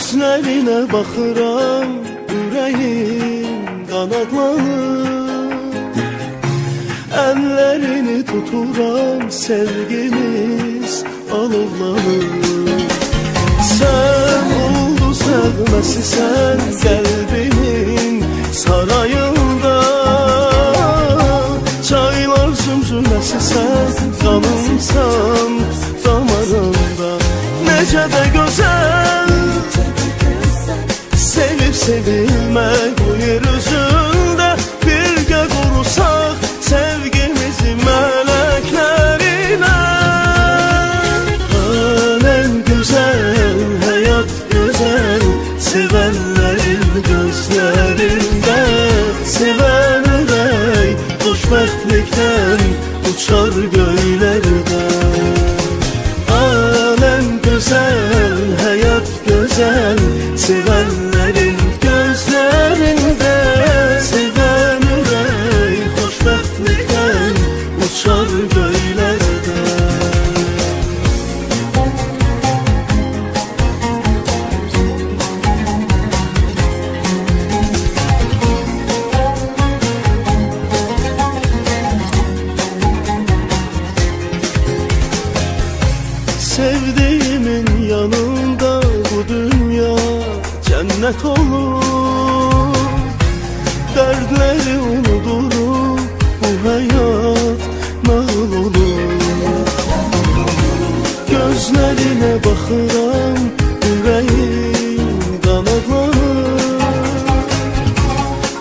Gözlerine baxıram, ürəyim qanadlanır. Əllərini tuturam, sevgimiz alovlanır. Sən oldu sevməsi, sən qəlbimin sarayında. Çaylar zümzüməsi, sən qanımsan damarında. Necə də gözəl sevib sevilmək bu yer üzündə. Birgə qurusaq sevgimizi mələklərinə. Aləm gözəl, həyat gözəl, sevənlərin gözlərində. Sevən ürək xoşbəxtlikdən uçar göylərdə. Aləm gözəl, həyat gözəl, sevənlərin gözlərində. Sevən ürək xoşbəxtlikdən uçar göylərdə. Sevdiğimin yanında bu dünya cennet olur. Dertleri unuturum, bu hayat nağıl olur. Gözlerine bakıram, yüreğim qanadlanır.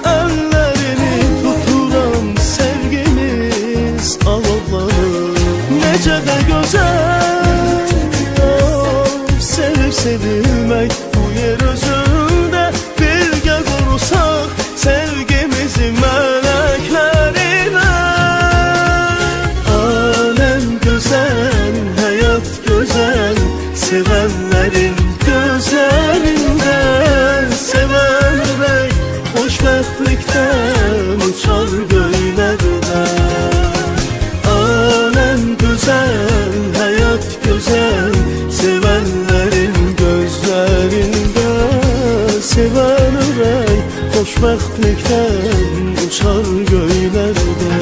Ellerini tuturam, sevgimiz alovlanır. Necə də gözəl sevib sevilmək bu yer özündə. Birgə qurusaq sevgimizi mələklərinə. Aləm gözəl, həyat gözəl, sevənlərin gözlərində. Sevən ürək xoşbəxtlikdən uçar göylərdə. Aləm gözəl, həyat gözəl, sevənlərin gözlərində. Sevən ürək xoşbəxtlikdən uçar göylərdə.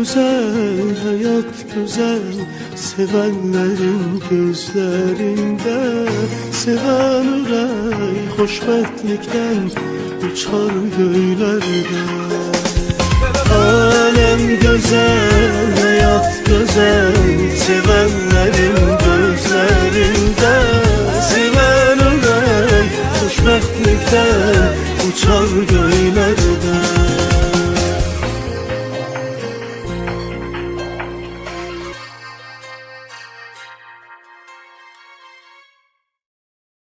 Güzel, hayat güzel, sevenlerin gözlerinde. Seven ürək xoşbəxtlikdən uçar göylərdə. Aləm gözəl, hayat gözəl, sevenlerin gözlərində.